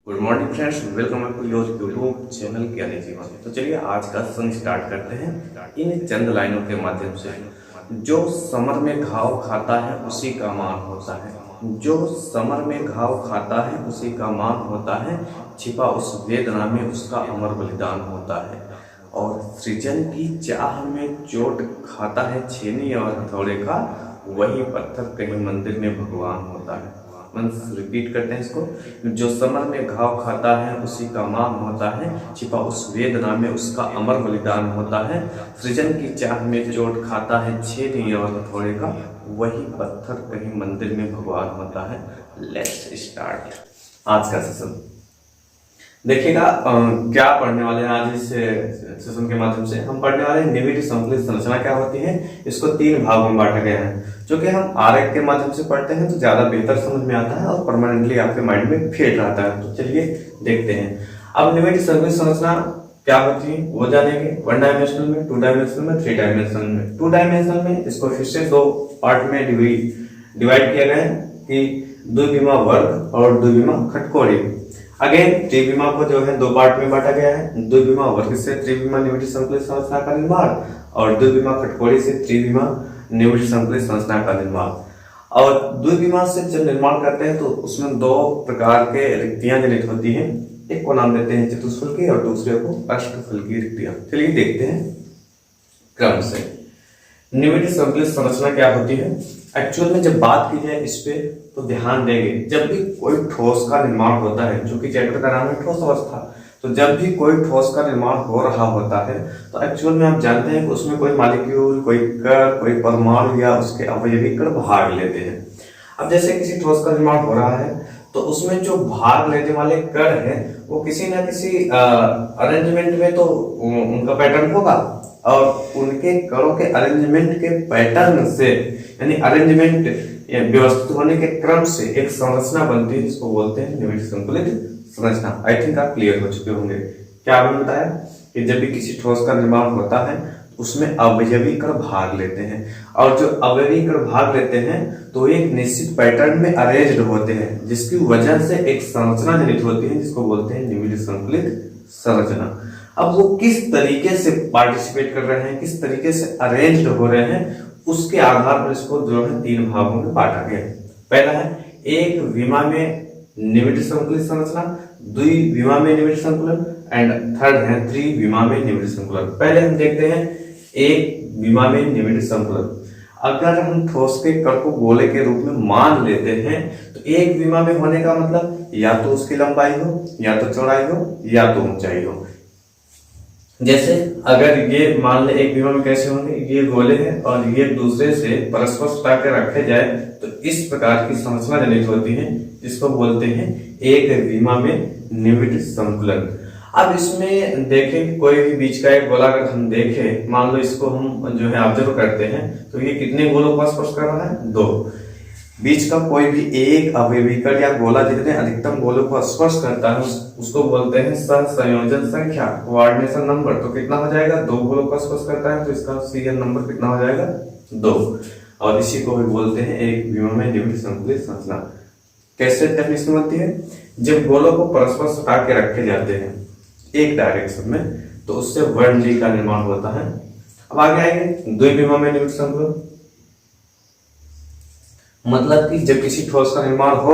Good morning friends, welcome back to your YouTube channel Gyani Jeevan. तो चलिए आज का सत्संग स्टार्ट करते हैं इन चंद लाइनों के माध्यम से। जो समर में घाव खाता है उसी का मान होता है। जो समर में घाव खाता है उसी का मान होता है। छिपा उस वेदना में उसका अमर बलिदान होता है। और सृजन की चाह में चोट खाता है छेनी और हथौड़े का, वही पत्थर कहीं मंदिर में भगवान होता है। रिपीट करते हैं इसको। जो समर में घाव खाता है उसी का मान होता है। छिपा उस वेदना में उसका अमर बलिदान होता है। सृजन की चाह में चोट खाता है छेनी और हथौड़े का, वही पत्थर कहीं मंदिर में भगवान होता है। लेट्स स्टार्ट आज का सेशन। देखिएगा क्या पढ़ने वाले हैं आज इस सेशन के माध्यम से। हम पढ़ने वाले हैं निविड़ संकलित संरचना क्या होती है। इसको 3 भागों में बांटा गया है, जो कि हम आरेख के माध्यम से पढ़ते हैं तो ज्यादा बेहतर समझ में आता है और परमानेंटली आपके माइंड में फिट रहता है। तो चलिए देखते हैं। अब निविड़ संकलित संरचना क्या होती है वो जानेंगे। 1 डायमेंशनल में, 2 डायमेंशनल में, 3 डायमेंशनल में। 2 डायमेंशनल में इसको फिर से 2 पार्ट में डिवाइड किया गया है कि द्विविमा वर्ग और द्विविमा खटकोड़ी। अगेन त्रिविमा को जो है 2 पार्ट में बांटा गया है। द्विविमा वर्ग से त्रिविमा निविड़ संकलित संरचना का निर्माण और द्विविमा खटकोड़ी से त्रिविमा निविड़ संकलित संरचना का निर्माण। और द्विविमा से जब निर्माण करते हैं तो उसमें 2 प्रकार के रिक्तियां जनित होती हैं। एक को नाम देते हैं चतुष्फलकी और दूसरे को अष्टफलकी रिक्तियां। चलिए देखते हैं क्रम से। निविड़ संकलित संरचना क्या होती है। एक्चुअल में जब बात की जाए इस पे तो ध्यान देंगे, जब भी कोई ठोस का निर्माण होता है, जो कि चैप्टर का नाम है ठोस अवस्था, तो जब भी कोई ठोस का निर्माण हो रहा होता है तो एक्चुअल में आप जानते हैं कि उसमें कोई मॉलिक्यूल, कोई कण, कोई परमाणु या उसके अवयवी कण भाग लेते हैं। अब जैसे किसी ठोस का निर्माण हो रहा है तो उसमें जो भाग लेने वाले कण है वो किसी न किसी अरेंजमेंट में तो उनका पैटर्न होगा, और उनके कणों के अरेंजमेंट के पैटर्न से, यानी अरेंजमेंट व्यवस्थित होने के क्रम से एक संरचना बनती है जिसको बोलते हैं निविड़ संकलित संरचना। आई थिंक आप क्लियर हो चुके होंगे। क्या आपने बताया कि जब भी किसी ठोस का निर्माण होता है उसमें अवयवी कण भाग लेते हैं, और जो अवयवी कण भाग लेते हैं तो एक निश्चित पैटर्न में अरेंज्ड होते हैं, जिसकी वजह से एक संरचना जनित होती है जिसको बोलते हैं निविड़ संकलित संरचना। अब वो किस तरीके से पार्टिसिपेट कर रहे हैं, किस तरीके से अरेंज्ड हो रहे हैं, उसके आधार पर इसको जो है 3 भागों में बांटा गया है। पहला है एक विमा में निविड़ संकलित संरचना, द्विविमा में निविड़ संकुलन, एंड थर्ड है त्रिविमा में निविड़ संकुलन। पहले हम देखते हैं एक विमा में निविड़ संकुलन। अगर हम ठोस के कण को गोले के रूप में मान लेते हैं तो एक विमा में होने का मतलब या तो उसकी लंबाई हो, या तो चौड़ाई हो, या तो ऊंचाई हो। जैसे अगर ये मान ले एक विमा में कैसे होंगे, ये गोले हैं और ये दूसरे से परस्पर सटा के रखे जाए तो इस प्रकार की संरचना जनित होती है जिसको बोलते हैं एक विमा में निविड़ संकुलन। अब इसमें देखें कोई भी बीच का एक गोला अगर हम देखें, मान लो इसको हम जो है ऑब्जर्व करते हैं तो ये कितने गोलों को स्पर्श कर रहा है, 2। बीच का कोई भी एक अवयवी कण या गोला जितने अधिकतम गोलों को स्पर्श करता है उसको बोलते हैं सहसंयोजन संख्या, कोऑर्डिनेशन नंबर। तो कितना हो जाएगा, 2 गोलों को स्पर्श करता है तो इसका सीरियल नंबर कितना हो जाएगा, 2। और इसी को भी बोलते हैं एक विमा में निविड़ संकुलित संरचना। कैसे डेफिनेशन बनती है, जब गोलों को परस्पर सटा के रखे जाते हैं एक डायरेक्शन में तो उससे वर्णली का निर्माण होता है। अब आगे आएंगे द्विविमा में निविड़ संकुलन। मतलब कि जब किसी ठोस का निर्माण हो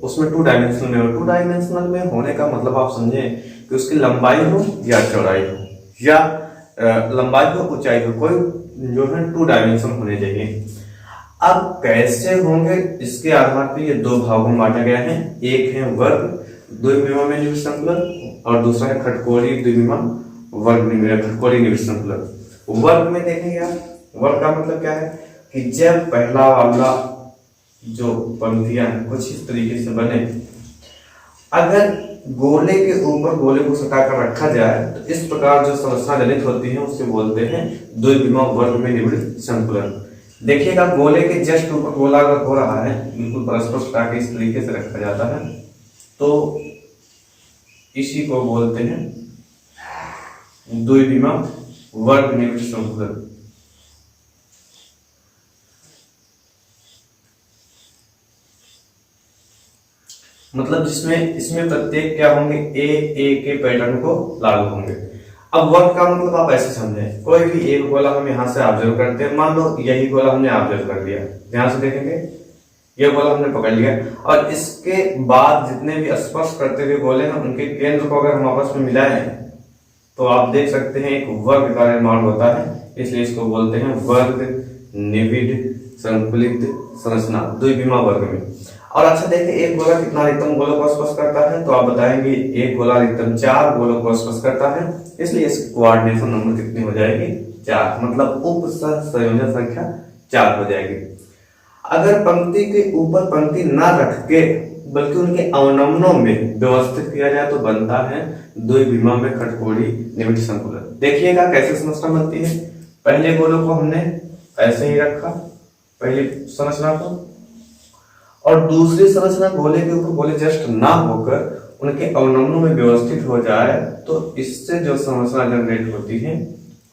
उसमें 2 डायमेंशनल में हो। 2 डायमेंशनल में होने का मतलब आप समझें कि उसकी लंबाई हो या चौड़ाई हो, या लंबाई हो ऊंचाई हो, कोई जो है 2 डायमेंशन होने चाहिए। अब कैसे होंगे इसके आधार पर ये 2 भागों में बांटा गया है। एक है वर्ग द्विविमा में निविड़ संकुलन और दूसरा है खटकोड़ी द्विविमा वर्ग खटकोड़ी निविड़ संकुलन। वर्ग में देखेंगे आप, वर्ग का मतलब क्या है कि जब पहला वाला जो पंक्तियां हैं कुछ इस तरीके से बने, अगर गोले के ऊपर गोले को सटाकर रखा जाए तो इस प्रकार जो संरचना जनित होती है उसे बोलते हैं द्विविमा वर्ग में निविड़ संकुलन। देखिएगा गोले के जस्ट ऊपर गोला अगर हो रहा है, बिल्कुल परस्पर सटा के इस तरीके से रखा जाता है तो इसी को बोलते हैं द्विविमा वर्ग निविड़ संकुलन। मतलब जिसमें इसमें प्रत्येक क्या होंगे, ए के पैटर्न को लागू होंगे। अब वर्ग का मतलब आप ऐसे समझें, कोई भी एक गोला हम यहाँ से ऑब्जर्व करते हैं, मान लो यही गोला हमने ऑब्जर्व कर लिया, ध्यान से देखेंगे ये गोला हमने पकड़ लिया, और इसके बाद जितने भी स्पर्श करते हुए गोले हैं उनके केंद्र को अगर हम आपस में मिलाएं तो आप देख सकते हैं एक वर्ग का निर्माण होता है, इसलिए इसको बोलते हैं वर्ग निविड संकुलित संरचना द्विविमा वर्ग में। और अच्छा देखिए, एक गोला कितना अधिकतम गोलों को स्पर्श करता है, तो आप बताएंगे एक गोला अधिकतम 4 गोलों को स्पर्श करता है, इसलिए इसकी कोऑर्डिनेशन नंबर कितनी हो जाएगी, 4, मतलब उप संयोजन संख्या 4 हो जाएगी। अगर पंक्ति के ऊपर पंक्ति ना रख के बल्कि उनके अवनमनों में व्यवस्थित किया जाए तो बनता है द्विविमा में खटकोड़ी निविड संकुलन। देखिएगा कैसे संरचना बनती है। पहले गोलों को हमने ऐसे ही रखा, पहली संरचना को, और दूसरी संरचना गोले के ऊपर गोले जस्ट ना होकर उनके अवनमनों में व्यवस्थित हो जाए तो इससे जो संरचना जनरेट होती है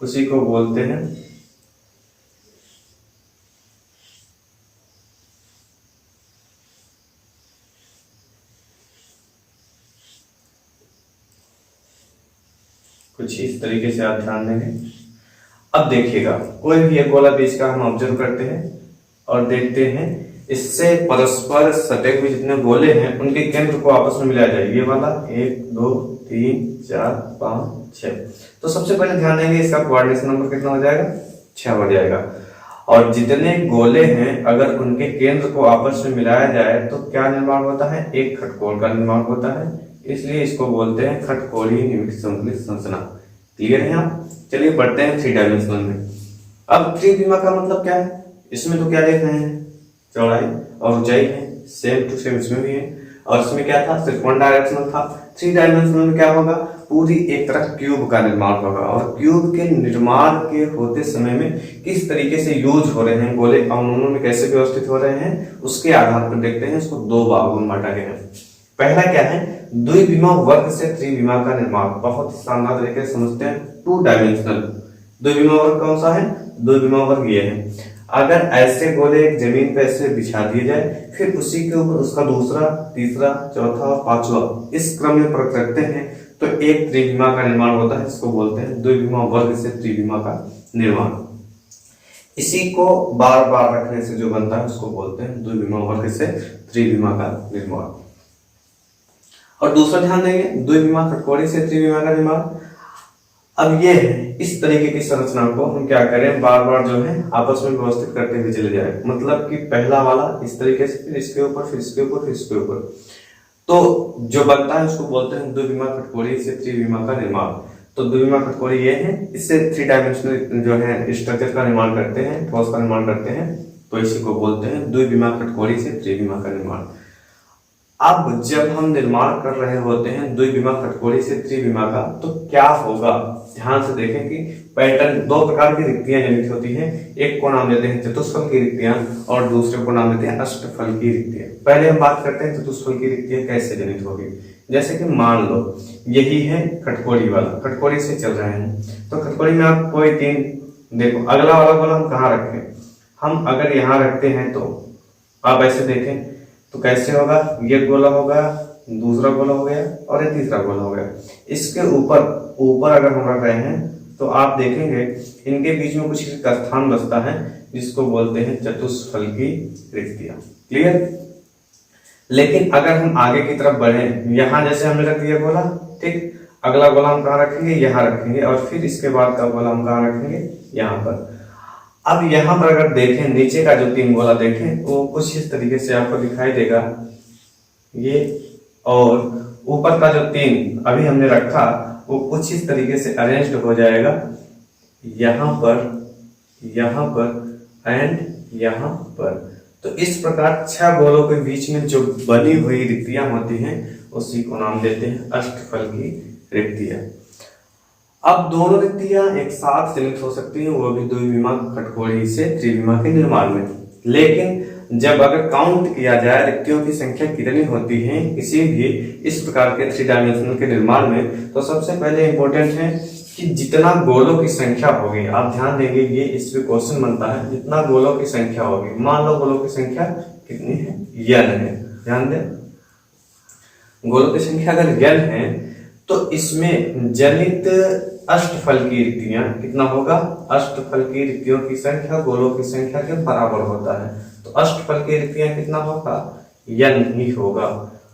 उसी को बोलते हैं कुछ इस तरीके से। आप ध्यान देंगे। अब देखिएगा, कोई भी एक गोला बीच का हम ऑब्जर्व करते हैं और देखते हैं इससे परस्पर सटे हुए जितने गोले हैं उनके केंद्र को आपस में मिलाया जाए। ये वाला 1 2 3 4 5 6, तो सबसे पहले ध्यान देंगे इसका कोऑर्डिनेशन नंबर कितना हो जाएगा, 6 हो जाएगा। और जितने गोले हैं अगर उनके केंद्र को आपस में मिलाया जाए तो क्या निर्माण होता है, एक खटकोण का निर्माण होता है, इसलिए इसको बोलते हैं खटकोणी निविड संकुलित संरचना। क्लियर है आप? चलिए बढ़ते हैं 3 डायमेंशनल में। अब त्रिविमा का मतलब क्या है, इसमें तो क्या देख रहे हैं, चौड़ाई और ऊंचाई है, सेम टू सेम इसमें भी है, और इसमें क्या था, सिर्फ 1 डायरेक्शनल था। 3 डायमेंशनल में क्या होगा, पूरी एक तरह क्यूब का निर्माण होगा, और क्यूब के निर्माण के होते समय में किस तरीके से यूज हो रहे हैं गोले, अवनमनों में कैसे व्यवस्थित हो रहे हैं, उसके आधार पर देखते हैं। इसको 2 भागों में बांटा गया है। पहला क्या है, द्विविमा वर्ग से त्रिविमा का निर्माण। बहुत शानदार तरीके से समझते हैं। 2 डायमेंशनल द्विविमा वर्ग कौन सा है, द्विविमा वर्ग ये है, अगर ऐसे गोले एक जमीन पे ऐसे बिछा दिए जाए, फिर उसी के ऊपर उसका दूसरा, तीसरा, चौथा और 5वां इस क्रम में परत रखते हैं तो एक त्रिविमा का निर्माण होता है। इसको बोलते हैं द्विविमा वर्ग से त्रिविमा का निर्माण। इसी को बार बार रखने से जो बनता है उसको बोलते हैं द्विविमा वर्ग से त्रिविमा का निर्माण। और दूसरा ध्यान देंगे, द्विविमा खटकोणी से त्रिविमा का निर्माण। अब ये है, इस तरीके की संरचना को हम क्या करें, बार बार जो है आपस में व्यवस्थित करते हुए चले जाए। मतलब कि पहला वाला इस तरीके से, फिर इसके ऊपर, फिर इसके ऊपर, फिर इसके ऊपर, तो जो बनता है उसको बोलते हैं द्विविमा खटकोणी से त्रिविमा का निर्माण। तो द्विविमा खटकोणी ये है, इससे 3 डायमेंशनल जो है स्ट्रक्चर का निर्माण करते हैं, ठोस का निर्माण करते हैं, तो इसी को बोलते हैं द्विविमा खटकोणी से त्रिविमा का निर्माण। अब जब हम निर्माण कर रहे होते हैं द्विविमा खटकोणी से त्रिविमा का, तो क्या होगा, ध्यान से देखें कि पैटर्न 2 प्रकार की रिक्तियां जनित होती हैं। एक को नाम देते हैं चतुष्फल की रिक्तियां और दूसरे को नाम देते हैं अष्टफल की रिक्तियां। पहले हम बात करते हैं चतुष्फल की रिक्तियां कैसे जनित होगी। जैसे कि मान लो यही है खटकोणी वाला, खटकोणी से चल रहे हैं, तो खटकोणी में आप कोई 3 देखो, अगला वाला गोला हम कहाँ रखें, हम अगर यहाँ रखते हैं तो आप ऐसे देखें तो कैसे होगा, ये गोला होगा, दूसरा गोला हो गया और ये तीसरा गोला हो गया। इसके ऊपर अगर हम रख रहे हैं तो आप देखेंगे इनके बीच में कुछ स्थान बचता है जिसको बोलते हैं चतुष्फल की रिक्तियां। क्लियर? लेकिन अगर हम आगे की तरफ बढ़े, यहाँ जैसे हमने रख दिया गोला, ठीक, अगला गोला हम कहाँ रखेंगे, यहाँ रखेंगे, और फिर इसके बाद का गोला हम कहाँ रखेंगे, यहाँ पर। अब यहाँ पर अगर देखें नीचे का जो 3 गोला देखें वो कुछ इस तरीके से आपको दिखाई देगा, ये, और ऊपर का जो 3 अभी हमने रखा वो कुछ इस तरीके से अरेंज्ड हो जाएगा, यहाँ पर एंड यहाँ पर। तो इस प्रकार 6 गोलों के बीच में जो बनी हुई रिक्तियां होती हैं उसी को नाम देते हैं अष्टफल की रिक्तियां। अब दोनों रिक्तियां एक साथ जनित हो सकती हैं, वो भी द्विविमा खटकोणी से त्रिविमा के निर्माण में। लेकिन जब अगर काउंट किया जाए रिक्तियों की संख्या कितनी होती है किसी भी इस प्रकार के 3 डायमेंशनल के निर्माण में, तो सबसे पहले इंपॉर्टेंट है कि जितना गोलों की संख्या होगी, आप ध्यान देंगे ये इस पे क्वेश्चन बनता है, जितना गोलों की संख्या होगी, मान लो गोलों की संख्या कितनी है, n है, ध्यान दें, गोलों की संख्या अगर n है तो इसमें जनित अष्टफल की रिक्तियां कितना होगा, अष्टफल की रिक्तियों की संख्या गोलों की संख्या के बराबर होता है। तो अष्टफल की रिक्तियां कितना होगा, n ही होगा।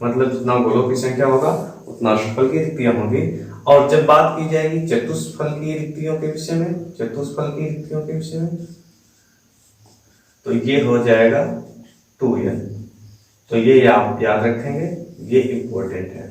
मतलब जितना गोलों की संख्या होगा उतना अष्टफल की रिक्तियां होगी। और जब बात की जाएगी चतुष्फल की रिक्तियों के विषय में, चतुष्फल की रिक्तियों के विषय में, तो ये हो जाएगा 2n। तो ये आप याद रखेंगे, ये इंपॉर्टेंट है।